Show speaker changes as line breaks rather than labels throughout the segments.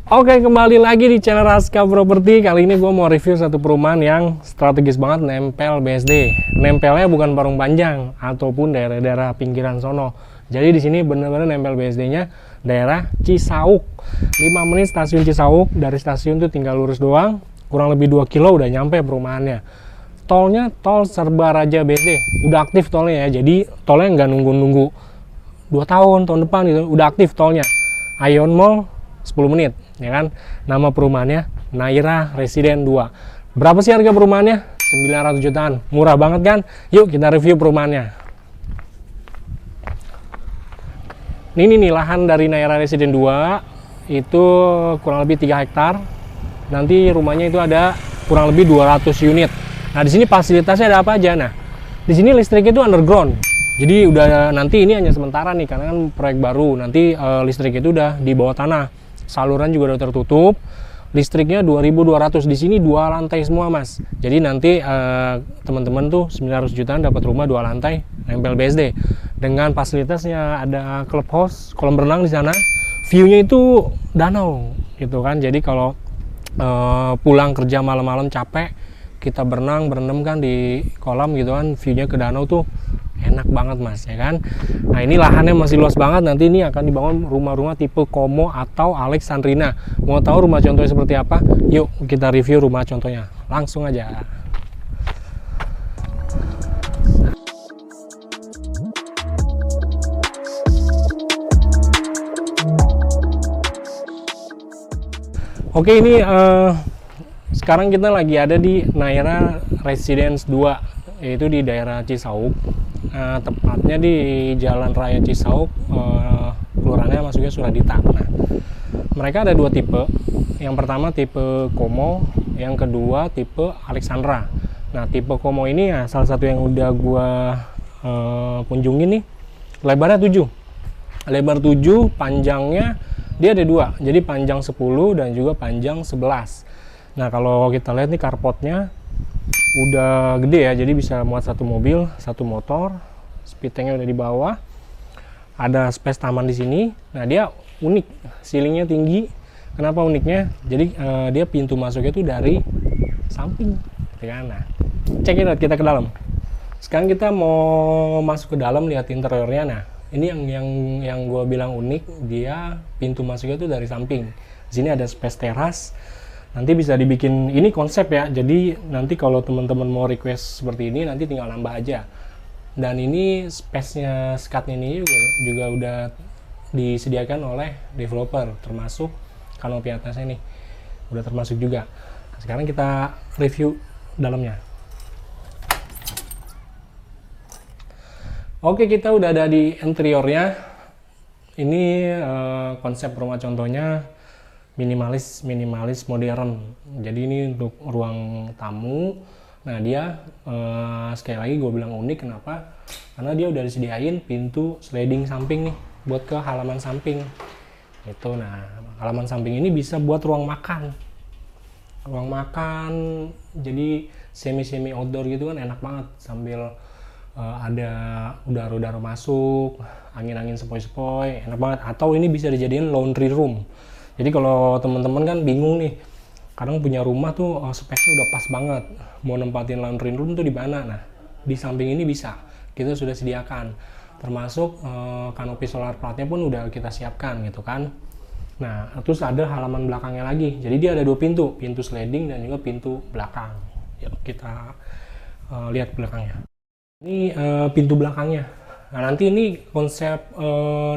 Oke, kembali lagi di channel Raska Property. Kali ini gue mau review satu perumahan yang strategis banget, nempel BSD. Nempelnya bukan Parung Panjang ataupun daerah-daerah pinggiran sono. Jadi di sini bener-bener nempel BSD-nya daerah Cisauk. 5 menit stasiun Cisauk. Dari stasiun tuh tinggal lurus doang. Kurang lebih 2 kilo udah nyampe perumahannya. Tolnya tol Serba Raja BSD. Udah aktif tolnya ya. Jadi tolnya nggak nunggu-nunggu 2 tahun depan gitu. Udah aktif tolnya. Ion Mall 10 menit, ya kan? Nama perumahannya Naira Residen 2. Berapa sih harga perumahannya? 900 jutaan. Murah banget kan? Yuk kita review perumahannya. Ini nih lahan dari Naira Residen 2 itu kurang lebih 3 hektar. Nanti rumahnya itu ada kurang lebih 200 unit. Nah, di sini fasilitasnya ada apa aja? Nah, di sini listrik itu underground. Jadi udah nanti ini hanya sementara nih karena kan proyek baru. Nanti listrik itu udah di bawah tanah. Saluran juga udah tertutup. Listriknya 2200. Di sini 2 lantai semua, Mas. Jadi nanti teman-teman tuh 900 jutaan dapat rumah 2 lantai nempel BSD. Dengan fasilitasnya ada clubhouse, kolam renang di sana. View-nya itu danau gitu kan. Jadi kalau pulang kerja malam-malam capek, kita berendam kan di kolam gitu kan, view-nya ke danau tuh enak banget, Mas, ya kan. Nah, ini lahannya masih luas banget. Nanti ini akan dibangun rumah-rumah tipe Komo atau Alexandrina. Mau tahu rumah contohnya seperti apa? Yuk kita review rumah contohnya. Langsung aja. Oke, ini sekarang kita lagi ada di Naira Residence 2, yaitu di daerah Cisauk. Tepatnya di Jalan Raya Cisauk, kelurahannya masuknya Suradita. Nah, mereka ada 2 tipe. Yang pertama tipe Komo, yang kedua tipe Alexandra. Nah, tipe Komo ini ya salah satu yang udah gua kunjungin nih. Lebarnya 7. Lebar 7, panjangnya dia ada 2. Jadi panjang 10 dan juga panjang 11. Nah, kalau kita lihat nih carportnya udah gede ya, jadi bisa muat 1 mobil, 1 motor. Speed tanknya udah di bawah. Ada space taman di sini. Nah, dia unik, ceilingnya tinggi. Kenapa uniknya? Jadi dia pintu masuknya tuh dari samping, ya kan? Nah, check it out, kita ke dalam. Sekarang kita mau masuk ke dalam, lihat interiornya. Nah, ini yang gue bilang unik, dia pintu masuknya tuh dari samping. Di sini ada space teras. Nanti bisa dibikin, ini konsep ya, jadi nanti kalau teman-teman mau request seperti ini nanti tinggal nambah aja. Dan ini space-nya skatnya ini juga udah disediakan oleh developer, termasuk kanopi atasnya nih udah termasuk juga. Nah, sekarang kita review dalamnya. Oke, kita udah ada di interiornya. Ini konsep rumah contohnya minimalis modern. Jadi ini untuk ruang tamu. Nah, dia sekali lagi gue bilang unik. Kenapa? Karena dia udah disediain pintu sliding samping nih buat ke halaman samping itu. Nah, halaman samping ini bisa buat ruang makan, jadi semi outdoor gitu kan, enak banget sambil ada udara masuk, angin sepoi-sepoi, enak banget. Atau ini bisa dijadiin laundry room. Jadi kalau teman-teman kan bingung nih, kadang punya rumah tuh space-nya udah pas banget, mau nempatin laundry room tuh di mana? Nah, di samping ini bisa, kita sudah sediakan, termasuk kanopi solar platnya pun udah kita siapkan gitu kan. Nah, terus ada halaman belakangnya lagi, jadi dia ada 2 pintu, pintu sliding dan juga pintu belakang. Yuk kita lihat belakangnya. Ini pintu belakangnya. Nah, nanti ini konsep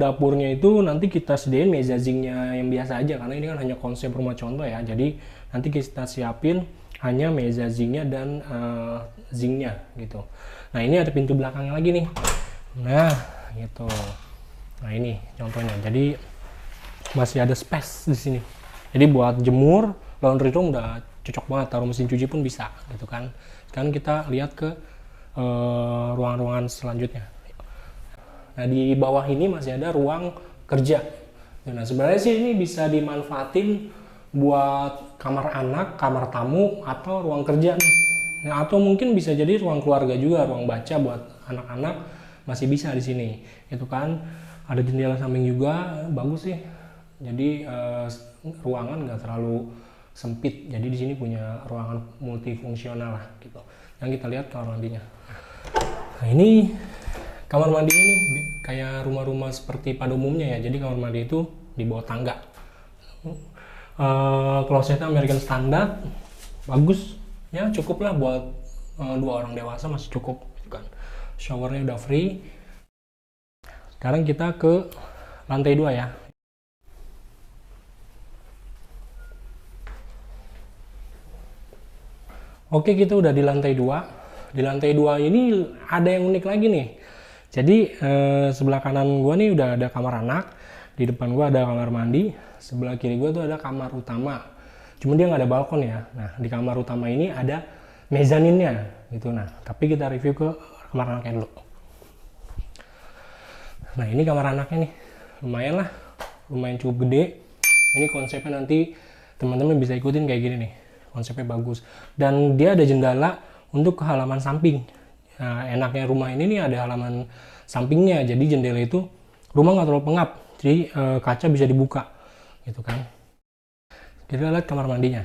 dapurnya itu nanti kita sediain meja zinc-nya yang biasa aja, karena ini kan hanya konsep rumah contoh ya. Jadi nanti kita siapin hanya meja zinc-nya dan zinc-nya gitu. Nah, ini ada pintu belakangnya lagi nih. Nah, gitu. Nah, ini contohnya. Jadi masih ada space di sini. Jadi buat jemur, laundry room udah cocok banget, taruh mesin cuci pun bisa gitu kan. Sekarang kita lihat ke ruangan-ruangan selanjutnya. Nah, di bawah ini masih ada ruang kerja. Nah, sebenarnya sih ini bisa dimanfaatin buat kamar anak, kamar tamu, atau ruang kerja nih. Nah, atau mungkin bisa jadi ruang keluarga juga, ruang baca buat anak-anak masih bisa di sini. Itu kan ada jendela samping juga, bagus sih. Jadi ruangan nggak terlalu sempit. Jadi di sini punya ruangan multifungsional lah gitu. Yang kita lihat kamar mandinya. Nah ini kamar mandinya nih kayak rumah-rumah seperti pada umumnya ya. Jadi kamar mandi itu di bawah tangga. Klosetnya American standard, bagus ya, cukup lah buat 2 orang dewasa, masih cukup kan. Showernya udah free. Sekarang kita ke lantai 2 ya. Oke, kita udah di lantai 2. Di lantai 2 ini ada yang unik lagi nih. Jadi sebelah kanan gua nih udah ada kamar anak, di depan gua ada kamar mandi, sebelah kiri gua tuh ada kamar utama. Cuma dia nggak ada balkon ya. Nah, di kamar utama ini ada mezaninnya gitu. Nah, tapi kita review ke kamar anaknya dulu. Nah, ini kamar anaknya nih. Lumayan lah. Lumayan cukup gede. Ini konsepnya nanti teman-teman bisa ikutin kayak gini nih. Konsepnya bagus. Dan dia ada jendela untuk ke halaman samping. Nah, enaknya rumah ini nih ada halaman sampingnya. Jadi jendela itu rumah nggak terlalu pengap. Jadi kaca bisa dibuka gitu kan. Kita lihat kamar mandinya.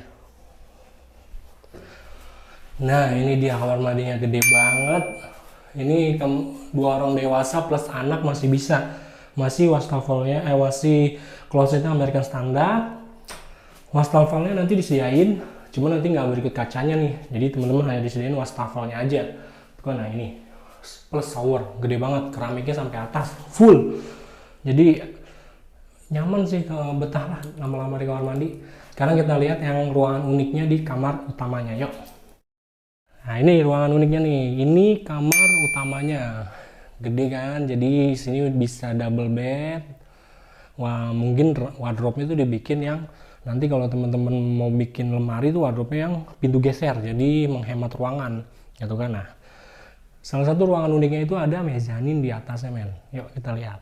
Nah, ini dia kamar mandinya, gede banget. Ini 2 orang dewasa plus anak masih bisa. Masih wastafelnya, masih klosetnya American standard. Wastafelnya nanti disediain, cuma nanti nggak berikut kacanya nih. Jadi teman-teman hanya disediain wastafelnya aja. Nah ini plus shower, gede banget, keramiknya sampai atas, full. Jadi nyaman sih, betah lah lama-lama di kamar mandi. Sekarang kita lihat yang ruangan uniknya di kamar utamanya, yuk. Nah ini ruangan uniknya nih, ini kamar utamanya, gede kan, jadi sini bisa double bed. Wah, mungkin wardrobe-nya itu dibikin yang nanti kalau teman-teman mau bikin lemari tuh wardrobe-nya yang pintu geser, jadi menghemat ruangan gitu kan. Nah, salah satu ruangan uniknya itu ada mezanin di atasnya, men. Yuk kita lihat.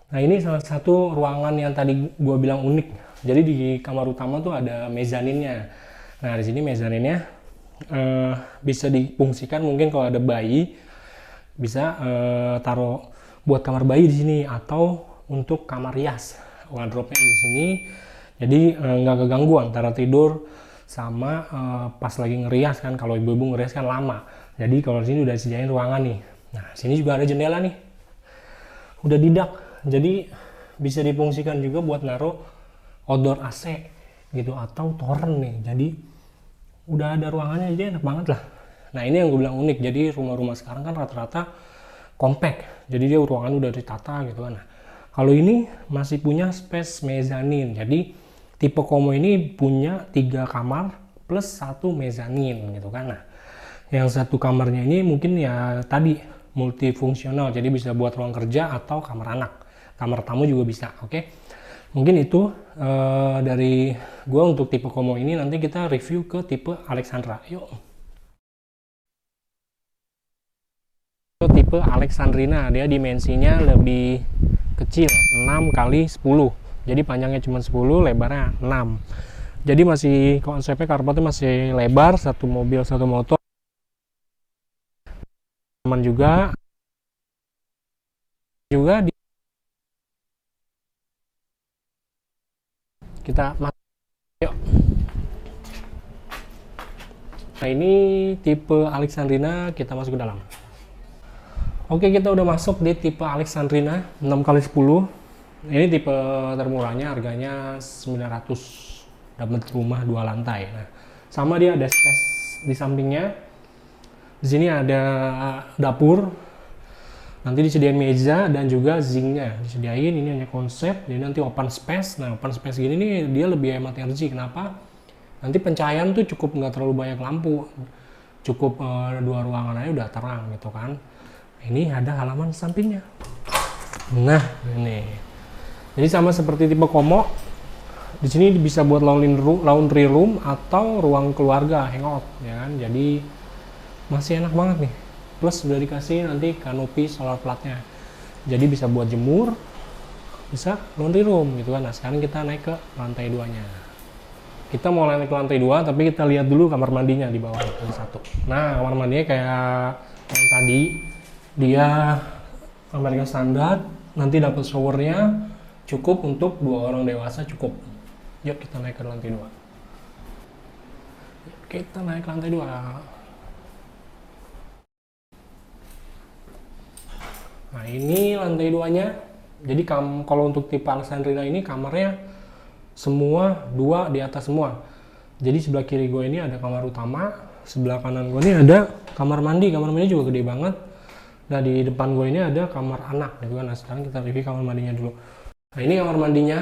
Nah, ini salah satu ruangan yang tadi gue bilang unik. Jadi di kamar utama tuh ada mezaninnya. Nah, di sini mezaninnya bisa difungsikan, mungkin kalau ada bayi bisa taruh buat kamar bayi di sini atau untuk kamar rias. Wardrobe-nya di sini. Jadi nggak keganggu antara tidur sama pas lagi ngerias kan. Kalau ibu-ibu ngerias kan lama. Jadi kalau di sini udah disediain ruangan nih. Nah, sini juga ada jendela nih. Udah didak. Jadi bisa difungsikan juga buat naruh outdoor AC gitu atau toren nih. Jadi udah ada ruangannya, jadi enak banget lah. Nah, ini yang gue bilang unik. Jadi rumah-rumah sekarang kan rata-rata compact. Jadi dia ruangan udah ditata gitu kan. Nah, kalau ini masih punya space mezanin. Jadi tipe Como ini punya 3 kamar plus 1 mezanin gitu kan. Nah, yang satu kamarnya ini mungkin ya tadi multifungsional. Jadi bisa buat ruang kerja atau kamar anak. Kamar tamu juga bisa, oke? Mungkin itu dari gua untuk tipe Como ini. Nanti kita review ke tipe Alexandra. Yuk. Tipe Alexandrina, dia dimensinya lebih kecil, 6 kali 10. Jadi panjangnya cuma 10, lebarnya 6. Jadi masih konsepnya carportnya masih lebar, satu mobil satu motor. Aman juga di kita masuk, yuk. Nah, ini tipe Alexandrina, kita masuk ke dalam. Oke, kita udah masuk di tipe Alexandrina 6 kali 10. Ini tipe termurahnya, harganya 900, dapat rumah 2 lantai. Nah, sama dia ada space di sampingnya. Di sini ada dapur. Nanti disediain meja dan juga zinknya disediain. Ini hanya konsep. Jadi nanti open space. Nah, open space gini nih dia lebih hemat energi. Kenapa? Nanti pencahayaan tuh cukup nggak terlalu banyak lampu. Cukup 2 ruangan aja udah terang gitu kan. Ini ada halaman sampingnya. Nah, ini. Jadi sama seperti tipe Como. Di sini bisa buat laundry room atau ruang keluarga hangout ya kan. Jadi masih enak banget nih. Plus sudah dikasih nanti kanopi solar platnya. Jadi bisa buat jemur, bisa laundry room gitu kan. Nah, sekarang kita naik ke lantai 2-nya. Kita mau naik ke lantai 2, tapi kita lihat dulu kamar mandinya di bawah, ini 1. Nah, kamar mandinya kayak yang tadi. Dia American standard, nanti dapat showernya cukup untuk 2 orang dewasa cukup. Yuk kita naik ke lantai 2. Kita naik ke lantai 2. Nah ini lantai 2-nya. Jadi kalau untuk tipe Alexandrina ini kamarnya semua 2 di atas semua. Jadi sebelah kiri gue ini ada kamar utama, sebelah kanan gue ini ada kamar mandi. Kamar mandi juga gede banget. Nah di depan gue ini ada kamar anak gitu kan. Nah sekarang kita review kamar mandinya dulu. Nah ini kamar mandinya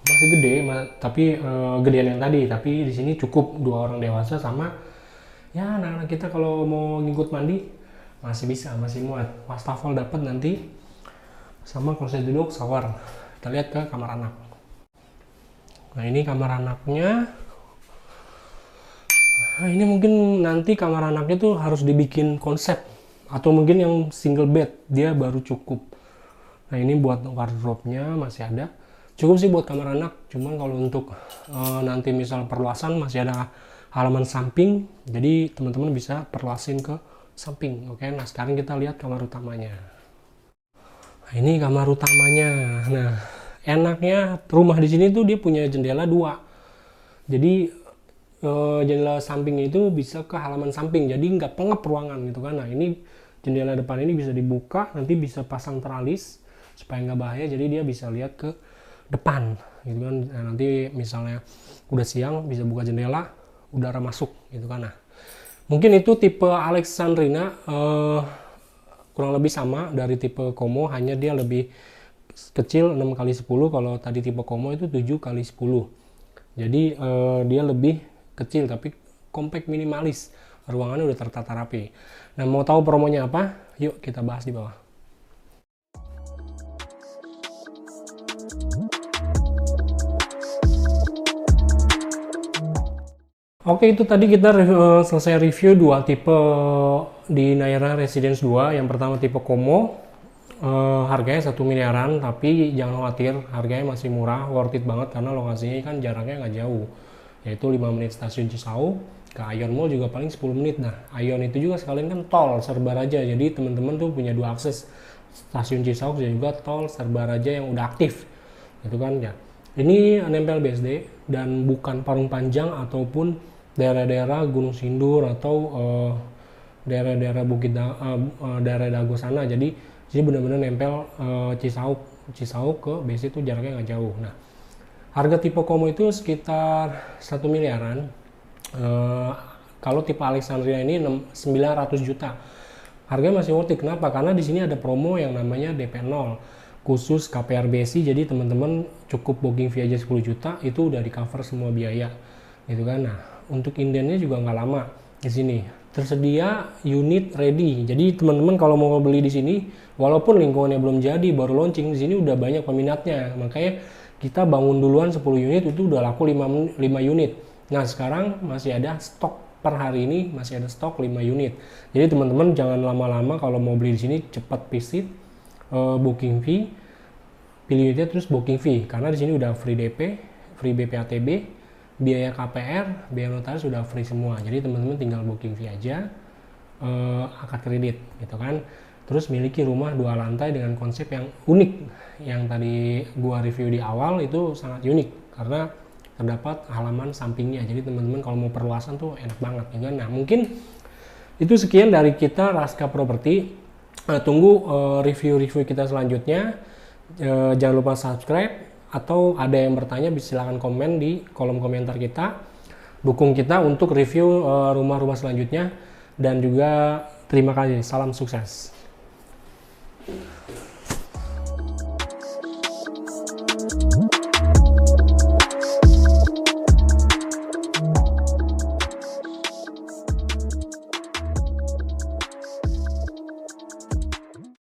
masih gede, tapi gedean yang tadi. Tapi di sini cukup 2 orang dewasa sama ya anak-anak kita kalau mau ngikut mandi masih bisa, masih muat. Wastafel dapat nanti sama kloset duduk, shower. Kita lihat ke kamar anak. Nah ini kamar anaknya. Nah ini mungkin nanti kamar anaknya tuh harus dibikin konsep, atau mungkin yang single bed dia baru cukup. Nah ini buat wardrobe-nya masih ada, cukup sih buat kamar anak. Cuman kalau untuk nanti misal perluasan masih ada halaman samping, jadi teman-teman bisa perluasin ke samping. Oke, nah sekarang kita lihat kamar utamanya. Nah ini kamar utamanya. Nah enaknya rumah di sini tuh dia punya jendela 2, jadi jendela sampingnya itu bisa ke halaman samping, jadi nggak pengep ruangan gitu kan. Nah ini jendela depan ini bisa dibuka, nanti bisa pasang teralis supaya nggak bahaya, jadi dia bisa lihat ke depan gitu kan. Nah, nanti misalnya udah siang bisa buka jendela, udara masuk gitu kan. Nah mungkin itu tipe Alexandrina kurang lebih sama dari tipe Como, hanya dia lebih kecil 6x10. Kalau tadi tipe Como itu 7x10, jadi dia lebih kecil tapi compact, minimalis, ruangannya udah tertata rapi. Nah mau tahu promonya apa? Yuk kita bahas di bawah. Oke, itu tadi kita selesai review 2 tipe di Naira Residence 2. Yang pertama tipe Como, harganya 1 miliaran, tapi jangan khawatir, harganya masih murah, worth it banget karena lokasinya kan jaraknya nggak jauh, yaitu 5 menit stasiun Cisauk, ke Ion Mall juga paling 10 menit. Nah Ion itu juga sekalian kan tol Serba Raja, jadi teman-teman tuh punya 2 akses, stasiun Cisauk dan juga tol Serba Raja yang udah aktif gitu kan ya. Ini nempel BSD dan bukan Parung Panjang ataupun daerah-daerah Gunung Sindur atau daerah-daerah daerah Dago sana. Jadi benar-benar nempel Cisauk ke BSD itu jaraknya nggak jauh. Nah harga tipe Como itu sekitar 1 miliaran. Kalau tipe Alexandria ini 900 juta. Harganya masih worth it. Kenapa? Karena di sini ada promo yang namanya DP 0 khusus KPR BSI. Jadi teman-teman cukup booking fee aja 10 juta itu udah di cover semua biaya gitu kan. Nah untuk indennya juga nggak lama. Di sini tersedia unit ready. Jadi teman-teman kalau mau beli di sini, walaupun lingkungannya belum jadi, baru launching, di sini udah banyak peminatnya. Makanya kita bangun duluan 10 unit itu udah laku 5 unit. Nah sekarang masih ada stok, per hari ini masih ada stok 5 unit. Jadi teman-teman jangan lama-lama kalau mau beli di sini, cepat visit, booking fee, pilih unitnya terus booking fee, karena di sini udah free DP, free BPATB, biaya KPR, biaya notaris sudah free semua. Jadi teman-teman tinggal booking fee aja, akad kredit gitu kan. Terus miliki rumah 2 lantai dengan konsep yang unik, yang tadi gua review di awal itu sangat unik karena terdapat halaman sampingnya. Jadi teman-teman kalau mau perluasan tuh enak banget ya kan. Nah mungkin itu sekian dari kita Raska Property. Tunggu review-review kita selanjutnya. Jangan lupa subscribe, atau ada yang bertanya silahkan komen di kolom komentar kita. Dukung kita untuk review rumah-rumah selanjutnya. Dan juga terima kasih, salam sukses.